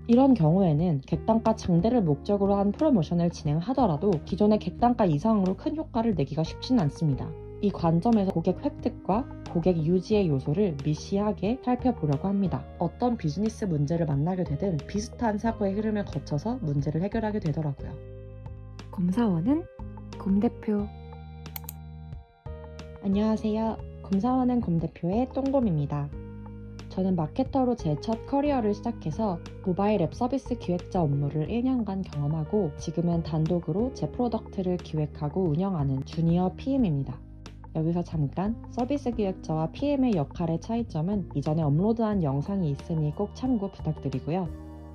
이런 경우에는 객단가 증대를 목적으로 한 프로모션을 진행하더라도 기존의 객단가 이상으로 큰 효과를 내기가 쉽지는 않습니다. 이 관점에서 고객 획득과 고객 유지의 요소를 미시하게 살펴보려고 합니다. 어떤 비즈니스 문제를 만나게 되든 비슷한 사고의 흐름을 거쳐서 문제를 해결하게 되더라고요. 검사원은 곰대표. 안녕하세요. 검사원은 곰대표의 똥곰입니다. 저는 마케터로 제 첫 커리어를 시작해서 모바일 앱 서비스 기획자 업무를 1년간 경험하고 지금은 단독으로 제 프로덕트를 기획하고 운영하는 주니어 PM입니다. 여기서 잠깐 서비스 기획자와 PM의 역할의 차이점은 이전에 업로드한 영상이 있으니 꼭 참고 부탁드리고요.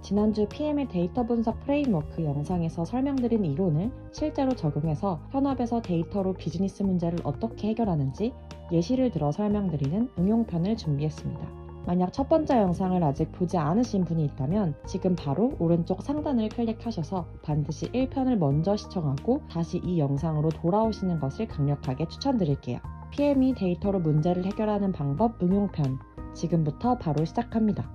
지난주 PM의 데이터 분석 프레임워크 영상에서 설명드린 이론을 실제로 적용해서 현업에서 데이터로 비즈니스 문제를 어떻게 해결하는지 예시를 들어 설명드리는 응용편을 준비했습니다. 만약 첫 번째 영상을 아직 보지 않으신 분이 있다면 지금 바로 오른쪽 상단을 클릭하셔서 반드시 1편을 먼저 시청하고 다시 이 영상으로 돌아오시는 것을 강력하게 추천드릴게요. PM이 데이터로 문제를 해결하는 방법 응용편, 지금부터 바로 시작합니다.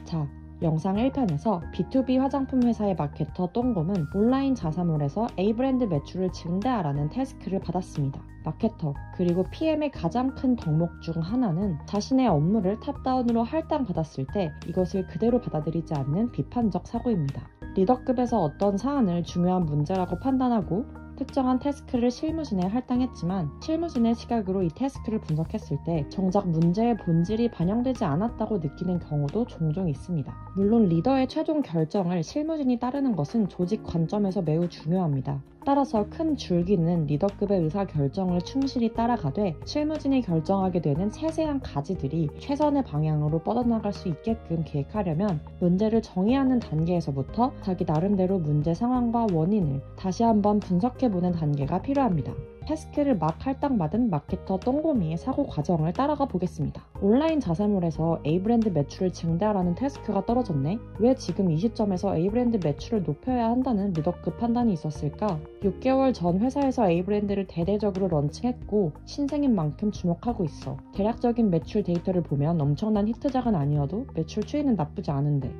자, 영상 1편에서 B2B 화장품 회사의 마케터 똥곰은 온라인 자사몰에서 A브랜드 매출을 증대하라는 태스크를 받았습니다. 마케터 그리고 PM의 가장 큰 덕목 중 하나는 자신의 업무를 탑다운으로 할당받았을 때 이것을 그대로 받아들이지 않는 비판적 사고입니다. 리더급에서 어떤 사안을 중요한 문제라고 판단하고 특정한 태스크를 실무진에 할당했지만 실무진의 시각으로 이 태스크를 분석했을 때 정작 문제의 본질이 반영되지 않았다고 느끼는 경우도 종종 있습니다. 물론 리더의 최종 결정을 실무진이 따르는 것은 조직 관점에서 매우 중요합니다. 따라서 큰 줄기는 리더급의 의사결정을 충실히 따라가되 실무진이 결정하게 되는 세세한 가지들이 최선의 방향으로 뻗어나갈 수 있게끔 계획하려면 문제를 정의하는 단계에서부터 자기 나름대로 문제 상황과 원인을 다시 한번 분석해보는 단계가 필요합니다. 태스크를 막 할당받은 마케터 똥곰이의 사고 과정을 따라가 보겠습니다. 온라인 자사몰에서 A브랜드 매출을 증대하라는 태스크가 떨어졌네? 왜 지금 이 시점에서 A브랜드 매출을 높여야 한다는 리더급 판단이 있었을까? 6개월 전 회사에서 A브랜드를 대대적으로 런칭했고 신생인 만큼 주목하고 있어. 대략적인 매출 데이터를 보면 엄청난 히트작은 아니어도 매출 추이는 나쁘지 않은데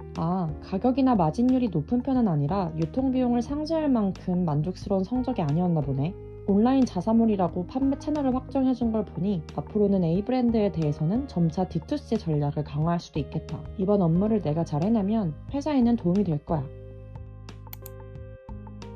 가격이나 마진율이 높은 편은 아니라 유통비용을 상쇄할 만큼 만족스러운 성적이 아니었나 보네. 온라인 자사몰이라고 판매 채널을 확정해준 걸 보니 앞으로는 A브랜드에 대해서는 점차 D2C 전략을 강화할 수도 있겠다. 이번 업무를 내가 잘 해내면 회사에는 도움이 될 거야.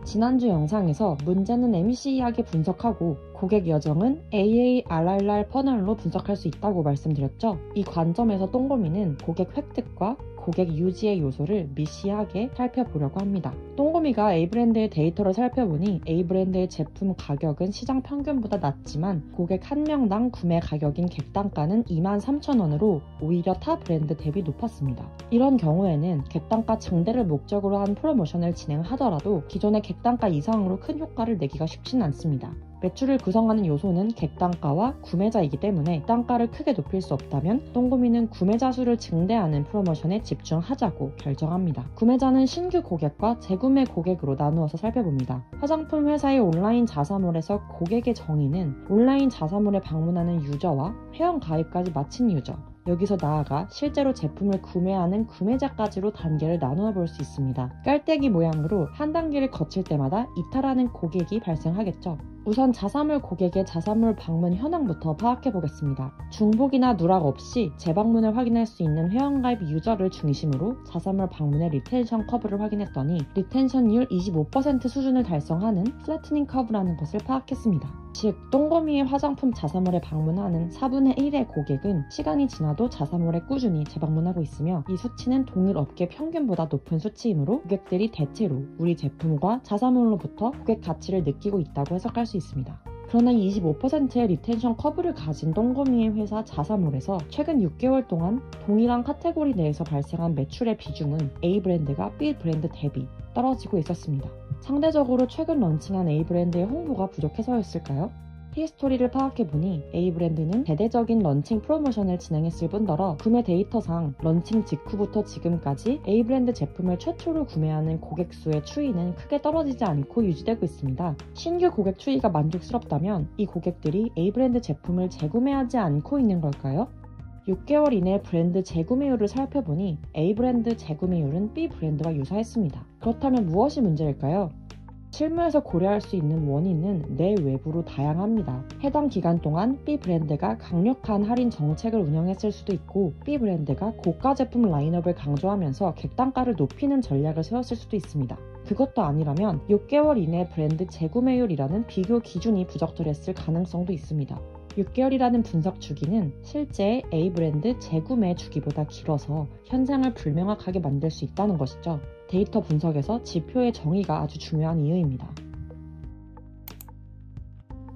지난주 영상에서 문제는 MCE하게 분석하고 고객 여정은 AARRR 퍼널로 분석할 수 있다고 말씀드렸죠. 이 관점에서 똥곰이는 고객 획득과 고객 유지의 요소를 미시하게 살펴보려고 합니다. 똥곰이가 A브랜드의 데이터를 살펴보니 A브랜드의 제품 가격은 시장 평균보다 낮지만 고객 한 명당 구매 가격인 객단가는 23,000원으로 오히려 타 브랜드 대비 높았습니다. 이런 경우에는 객단가 증대를 목적으로 한 프로모션을 진행하더라도 기존의 객단가 이상으로 큰 효과를 내기가 쉽지는 않습니다. 매출을 구성하는 요소는 객단가와 구매자이기 때문에 단가를 크게 높일 수 없다면 똥곰이는 구매자 수를 증대하는 프로모션에 집중하자고 결정합니다. 구매자는 신규 고객과 재구매 고객으로 나누어서 살펴봅니다. 화장품 회사의 온라인 자사몰에서 고객의 정의는 온라인 자사몰에 방문하는 유저와 회원 가입까지 마친 유저, 여기서 나아가 실제로 제품을 구매하는 구매자까지로 단계를 나누어 볼 수 있습니다. 깔때기 모양으로 한 단계를 거칠 때마다 이탈하는 고객이 발생하겠죠. 우선 자사몰 고객의 자사몰 방문 현황부터 파악해 보겠습니다. 중복이나 누락 없이 재방문을 확인할 수 있는 회원가입 유저를 중심으로 자사몰 방문의 리텐션 커브를 확인했더니 리텐션율 25% 수준을 달성하는 플래트닝 커브라는 것을 파악했습니다. 즉, 똥곰이의 화장품 자사몰에 방문하는 4분의 1의 고객은 시간이 지나도 자사몰에 꾸준히 재방문하고 있으며 이 수치는 동일 업계 평균보다 높은 수치이므로 고객들이 대체로 우리 제품과 자사몰로부터 고객 가치를 느끼고 있다고 해석할 수 있습니다. 그러나 25%의 리텐션 커브를 가진 똥곰이의 회사 자사몰에서 최근 6개월 동안 동일한 카테고리 내에서 발생한 매출의 비중은 A브랜드가 B브랜드 대비 떨어지고 있었습니다. 상대적으로 최근 런칭한 A브랜드의 홍보가 부족해서였을까요? 히스토리를 파악해보니 A브랜드는 대대적인 런칭 프로모션을 진행했을 뿐더러 구매 데이터상 런칭 직후부터 지금까지 A브랜드 제품을 최초로 구매하는 고객 수의 추이는 크게 떨어지지 않고 유지되고 있습니다. 신규 고객 추이가 만족스럽다면 이 고객들이 A브랜드 제품을 재구매하지 않고 있는 걸까요? 6개월 이내 브랜드 재구매율을 살펴보니 A 브랜드 재구매율은 B 브랜드와 유사했습니다. 그렇다면 무엇이 문제일까요? 실무에서 고려할 수 있는 원인은 내외부로 다양합니다. 해당 기간 동안 B 브랜드가 강력한 할인 정책을 운영했을 수도 있고 B 브랜드가 고가 제품 라인업을 강조하면서 객단가를 높이는 전략을 세웠을 수도 있습니다. 그것도 아니라면 6개월 이내 브랜드 재구매율이라는 비교 기준이 부적절했을 가능성도 있습니다. 6개월이라는 분석 주기는 실제 A 브랜드 재구매 주기보다 길어서 현상을 불명확하게 만들 수 있다는 것이죠. 데이터 분석에서 지표의 정의가 아주 중요한 이유입니다.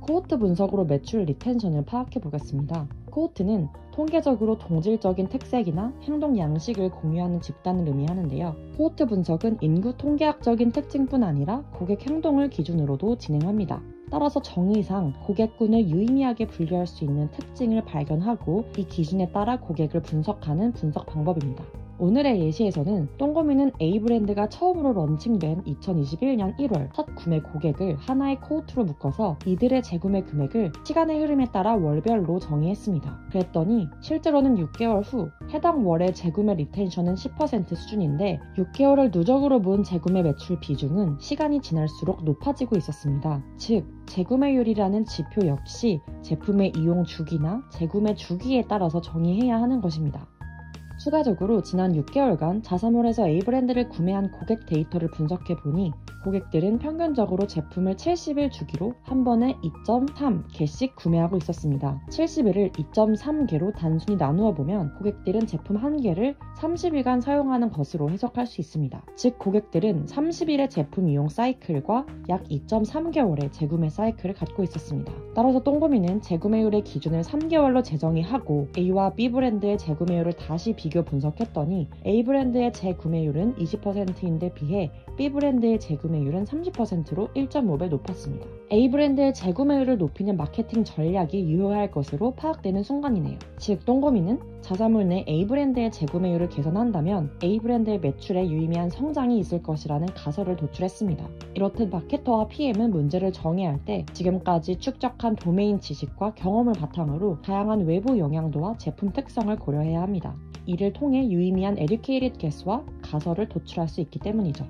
코호트 분석으로 매출 리텐션을 파악해 보겠습니다. 코호트는 통계적으로 동질적인 특색이나 행동 양식을 공유하는 집단을 의미하는데요. 코호트 분석은 인구 통계학적인 특징뿐 아니라 고객 행동을 기준으로도 진행합니다. 따라서 정의상 고객군을 유의미하게 분류할 수 있는 특징을 발견하고 이 기준에 따라 고객을 분석하는 분석 방법입니다. 오늘의 예시에서는 똥고미는 A 브랜드가 처음으로 런칭된 2021년 1월 첫 구매 고객을 하나의 코호트로 묶어서 이들의 재구매 금액을 시간의 흐름에 따라 월별로 정의했습니다. 그랬더니 실제로는 6개월 후 해당 월의 재구매 리텐션은 10% 수준인데 6개월을 누적으로 본 재구매 매출 비중은 시간이 지날수록 높아지고 있었습니다. 즉, 재구매율이라는 지표 역시 제품의 이용 주기나 재구매 주기에 따라서 정의해야 하는 것입니다. 추가적으로 지난 6개월간 자사몰에서 A 브랜드를 구매한 고객 데이터를 분석해보니 고객들은 평균적으로 제품을 70일 주기로 한 번에 2.3개씩 구매하고 있었습니다. 70일을 2.3개로 단순히 나누어 보면 고객들은 제품 한 개를 30일간 사용하는 것으로 해석할 수 있습니다. 즉 고객들은 30일의 제품 이용 사이클과 약 2.3개월의 재구매 사이클을 갖고 있었습니다. 따라서 똥고미는 재구매율의 기준을 3개월로 재정의하고 A와 B 브랜드의 재구매율을 다시 비교 분석했더니 A 브랜드의 재구매율은 20%인데 비해 B 브랜드의 재구매율은 30%로 1.5배 높았습니다. A 브랜드의 재구매율을 높이는 마케팅 전략이 유효할 것으로 파악되는 순간이네요. 즉 똥고미는 자사몰 내 A 브랜드의 재구매율을 개선한다면 A 브랜드의 매출에 유의미한 성장이 있을 것이라는 가설을 도출했습니다. 이렇듯 마케터와 PM은 문제를 정의할 때 지금까지 축적한 도메인 지식과 경험을 바탕으로 다양한 외부 영향도와 제품 특성을 고려해야 합니다. 이를 통해 유의미한 educated guess와 가설을 도출할 수 있기 때문이죠.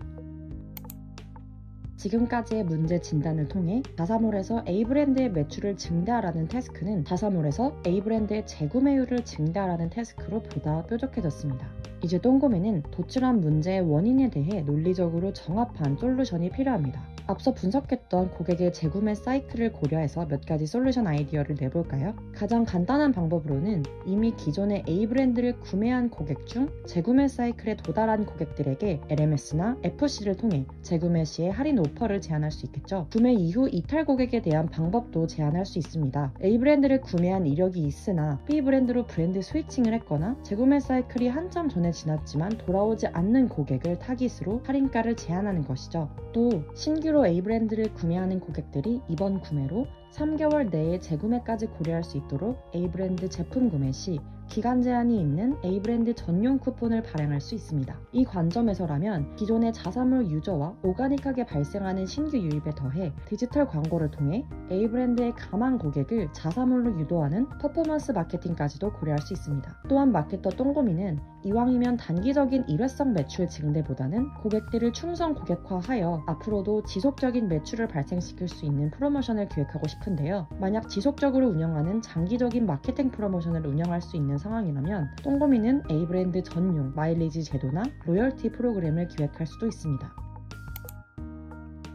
지금까지의 문제 진단을 통해 자사몰에서 A 브랜드의 매출을 증대하라는 태스크는 자사몰에서 A 브랜드의 재구매율을 증대하라는 태스크로 보다 뾰족해졌습니다. 이제 똥고미는 도출한 문제의 원인에 대해 논리적으로 정합한 솔루션이 필요합니다. 앞서 분석했던 고객의 재구매 사이클을 고려해서 몇 가지 솔루션 아이디어를 내볼까요? 가장 간단한 방법으로는 이미 기존의 A 브랜드를 구매한 고객 중 재구매 사이클에 도달한 고객들에게 LMS나 FC를 통해 재구매 시에 할인 오퍼를 제안할 수 있겠죠. 구매 이후 이탈 고객에 대한 방법도 제안할 수 있습니다. A 브랜드를 구매한 이력이 있으나 B 브랜드로 브랜드 스위칭을 했거나 재구매 사이클이 한참 전에 지났지만 돌아오지 않는 고객을 타깃으로 할인가를 제안하는 것이죠. 또 신규로 A 브랜드를 구매하는 고객들이 이번 구매로 3개월 내에 재구매까지 고려할 수 있도록 A 브랜드 제품 구매 시 기간 제한이 있는 A 브랜드 전용 쿠폰을 발행할 수 있습니다. 이 관점에서라면 기존의 자사몰 유저와 오가닉하게 발생하는 신규 유입에 더해 디지털 광고를 통해 A 브랜드의 가망 고객을 자사몰로 유도하는 퍼포먼스 마케팅까지도 고려할 수 있습니다. 또한 마케터 똥고미는 이왕이면 단기적인 일회성 매출 증대보다는 고객들을 충성 고객화하여 앞으로도 지속적인 매출을 발생시킬 수 있는 프로모션을 기획하고 싶은데요. 만약 지속적으로 운영하는 장기적인 마케팅 프로모션을 운영할 수 있는 상황이라면 똥고미는 A 브랜드 전용 마일리지 제도나 로열티 프로그램을 기획할 수도 있습니다.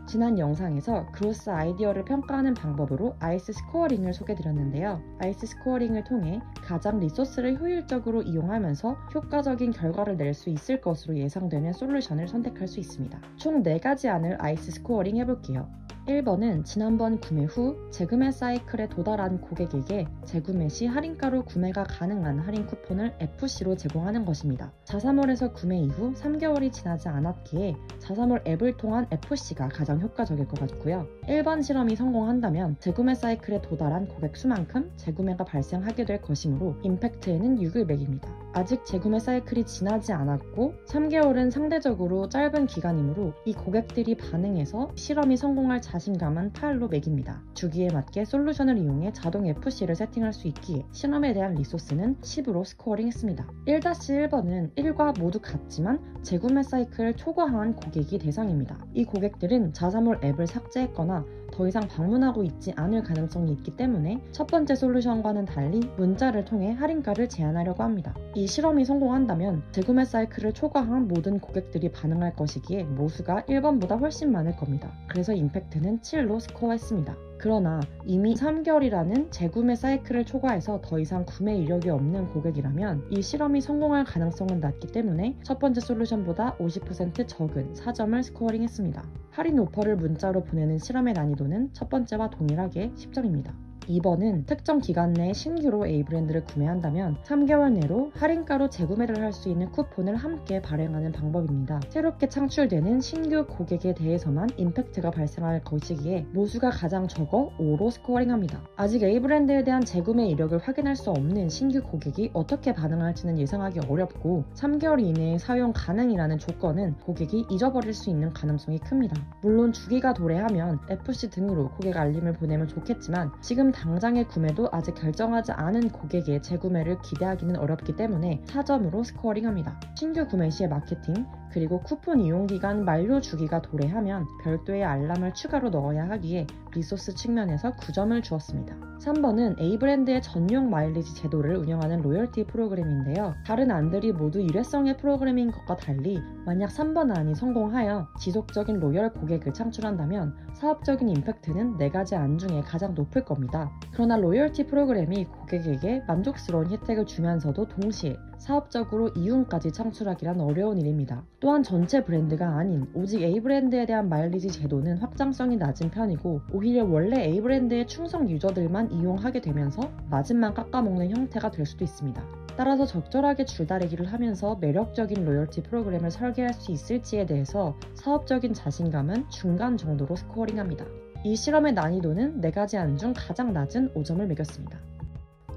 지난 영상에서 그로스 아이디어를 평가하는 방법으로 아이스 스코어링을 소개드렸는데요. 아이스 스코어링을 통해 가장 리소스를 효율적으로 이용하면서 효과적인 결과를 낼 수 있을 것으로 예상되는 솔루션을 선택할 수 있습니다. 총 4가지 안을 아이스 스코어링 해볼게요. 1번은 지난번 구매 후 재구매 사이클에 도달한 고객에게 재구매 시 할인가로 구매가 가능한 할인 쿠폰을 FC로 제공하는 것입니다. 자사몰에서 구매 이후 3개월이 지나지 않았기에 자사몰 앱을 통한 FC가 가장 효과적일 것 같고요. 1번 실험이 성공한다면 재구매 사이클에 도달한 고객 수만큼 재구매가 발생하게 될 것이므로 임팩트에는 6을 매깁니다. 아직 재구매 사이클이 지나지 않았고 3개월은 상대적으로 짧은 기간이므로 이 고객들이 반응해서 실험이 성공할 자신감은 8로 매깁니다. 주기에 맞게 솔루션을 이용해 자동 FC를 세팅할 수 있기에 실험에 대한 리소스는 10으로 스코어링했습니다. 1-1번은 1과 모두 같지만 재구매 사이클을 초과한 고객이 대상입니다. 이 고객들은 자사몰 앱을 삭제했거나 더 이상 방문하고 있지 않을 가능성이 있기 때문에 첫 번째 솔루션과는 달리 문자를 통해 할인가를 제한하려고 합니다. 이 실험이 성공한다면 재구매 사이클을 초과한 모든 고객들이 반응할 것이기에 모수가 1번보다 훨씬 많을 겁니다. 그래서 임팩트는 7로 스코어했습니다. 그러나 이미 3개월이라는 재구매 사이클을 초과해서 더 이상 구매 이력이 없는 고객이라면 이 실험이 성공할 가능성은 낮기 때문에 첫 번째 솔루션보다 50% 적은 4점을 스코어링했습니다. 할인 오퍼를 문자로 보내는 실험의 난이도는 첫 번째와 동일하게 10점입니다. 2번은 특정 기간 내에 신규로 A 브랜드를 구매한다면 3개월 내로 할인가로 재구매를 할 수 있는 쿠폰을 함께 발행하는 방법입니다. 새롭게 창출되는 신규 고객에 대해서만 임팩트가 발생할 것이기에 모수가 가장 적어 5로 스코어링합니다. 아직 A 브랜드에 대한 재구매 이력을 확인할 수 없는 신규 고객이 어떻게 반응할지는 예상하기 어렵고 3개월 이내에 사용 가능이라는 조건은 고객이 잊어버릴 수 있는 가능성이 큽니다. 물론 주기가 도래하면 FC 등으로 고객 알림을 보내면 좋겠지만 지금 당장의 구매도 아직 결정하지 않은 고객의 재구매를 기대하기는 어렵기 때문에 4점으로 스코어링합니다. 신규 구매 시의 마케팅, 그리고 쿠폰 이용기간 만료 주기가 도래하면 별도의 알람을 추가로 넣어야 하기에 리소스 측면에서 9점을 주었습니다. 3번은 A 브랜드의 전용 마일리지 제도를 운영하는 로열티 프로그램인데요. 다른 안들이 모두 일회성의 프로그램인 것과 달리 만약 3번 안이 성공하여 지속적인 로열 고객을 창출한다면 사업적인 임팩트는 4가지 안 중에 가장 높을 겁니다. 그러나 로열티 프로그램이 고객에게 만족스러운 혜택을 주면서도 동시에 사업적으로 이윤까지 창출하기란 어려운 일입니다. 또한 전체 브랜드가 아닌 오직 A 브랜드에 대한 마일리지 제도는 확장성이 낮은 편이고 오히려 원래 A 브랜드의 충성 유저들만 이용하게 되면서 마진만 깎아먹는 형태가 될 수도 있습니다. 따라서 적절하게 줄다리기를 하면서 매력적인 로열티 프로그램을 설계할 수 있을지에 대해서 사업적인 자신감은 중간 정도로 스코어링합니다. 이 실험의 난이도는 4가지 안 중 가장 낮은 5점을 매겼습니다.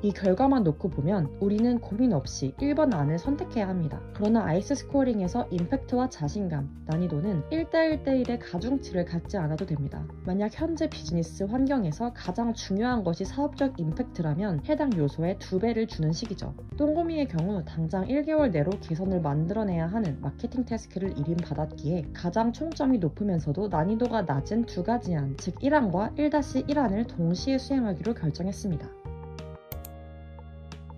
이 결과만 놓고 보면 우리는 고민 없이 1번 안을 선택해야 합니다. 그러나 아이스 스코어링에서 임팩트와 자신감, 난이도는 1:1:1의 가중치를 갖지 않아도 됩니다. 만약 현재 비즈니스 환경에서 가장 중요한 것이 사업적 임팩트라면 해당 요소에 2배를 주는 식이죠. 똥고미의 경우 당장 1개월 내로 개선을 만들어내야 하는 마케팅 태스크를 1인 받았기에 가장 총점이 높으면서도 난이도가 낮은 2가지 안, 즉 1안과 1-1안을 동시에 수행하기로 결정했습니다.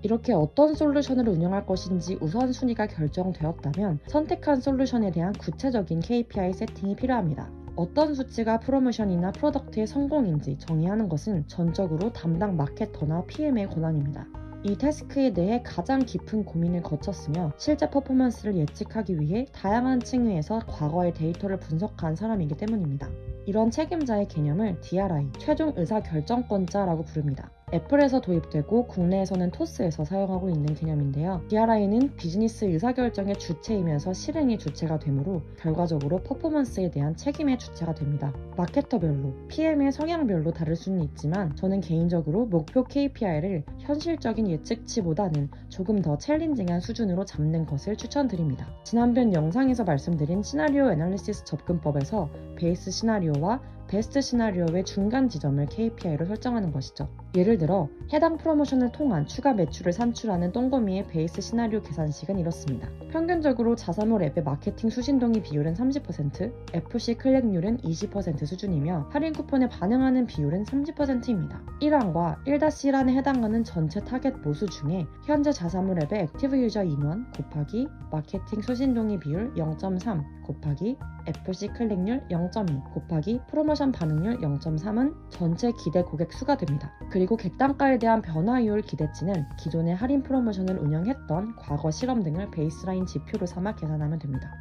이렇게 어떤 솔루션을 운영할 것인지 우선순위가 결정되었다면 선택한 솔루션에 대한 구체적인 KPI 세팅이 필요합니다. 어떤 수치가 프로모션이나 프로덕트의 성공인지 정의하는 것은 전적으로 담당 마케터나 PM의 권한입니다. 이 태스크에 대해 가장 깊은 고민을 거쳤으며 실제 퍼포먼스를 예측하기 위해 다양한 층위에서 과거의 데이터를 분석한 사람이기 때문입니다. 이런 책임자의 개념을 DRI, 최종 의사결정권자라고 부릅니다. 애플에서 도입되고 국내에서는 토스에서 사용하고 있는 개념인데요. DRI는 비즈니스 의사결정의 주체이면서 실행의 주체가 되므로 결과적으로 퍼포먼스에 대한 책임의 주체가 됩니다. 마케터별로, PM의 성향별로 다를 수는 있지만 저는 개인적으로 목표 KPI를 현실적인 예측치보다는 조금 더 챌린징한 수준으로 잡는 것을 추천드립니다. 지난번 영상에서 말씀드린 시나리오 애널리시스 접근법에서 베이스 시나리오와 베스트 시나리오의 중간 지점을 KPI로 설정하는 것이죠. 예를 들어 해당 프로모션을 통한 추가 매출을 산출하는 똥거미의 베이스 시나리오 계산식은 이렇습니다. 평균적으로 자사몰 앱의 마케팅 수신동의 비율은 30%, FC 클릭률은 20% 수준이며 할인 쿠폰에 반응하는 비율은 30%입니다. 1안과 1-1안에 해당하는 전체 타겟 모수 중에 현재 자사몰 앱의 액티브 유저 인원 곱하기 마케팅 수신동의 비율 0.3 곱하기 FC 클릭률 0.2 곱하기 프로모션 반응률 0.3은 전체 기대 고객 수가 됩니다. 그리고 객단가에 대한 변화율 기대치는 기존의 할인 프로모션을 운영했던 과거 실험 등을 베이스라인 지표로 삼아 계산하면 됩니다.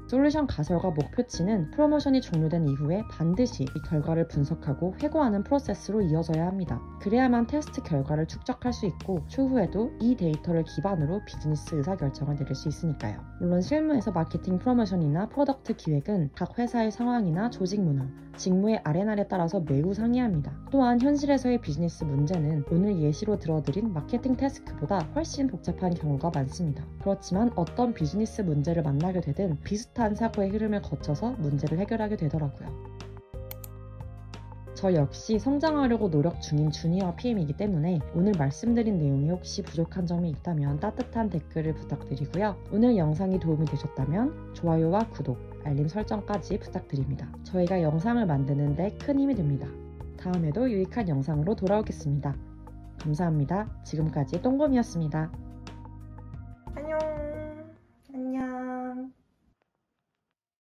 솔루션 가설과 목표치는 프로모션이 종료된 이후에 반드시 이 결과를 분석하고 회고하는 프로세스로 이어져야 합니다. 그래야만 테스트 결과를 축적할 수 있고 추후에도 이 데이터를 기반으로 비즈니스 의사결정을 내릴 수 있으니까요. 물론 실무에서 마케팅 프로모션이나 프로덕트 기획은 각 회사의 상황이나 조직 문화, 직무의 R&R에 따라서 매우 상이합니다. 또한 현실에서의 비즈니스 문제는 오늘 예시로 들어드린 마케팅 태스크보다 훨씬 복잡한 경우가 많습니다. 그렇지만 어떤 비즈니스 문제를 만나게 되든 비슷한 따뜻한 사고의 흐름을 거쳐서 문제를 해결하게 되더라고요. 저 역시 성장하려고 노력 중인 주니어 PM이기 때문에 오늘 말씀드린 내용이 혹시 부족한 점이 있다면 따뜻한 댓글을 부탁드리고요. 오늘 영상이 도움이 되셨다면 좋아요와 구독, 알림 설정까지 부탁드립니다. 저희가 영상을 만드는 데 큰 힘이 됩니다. 다음에도 유익한 영상으로 돌아오겠습니다. 감사합니다. 지금까지 똥곰이었습니다. 안녕.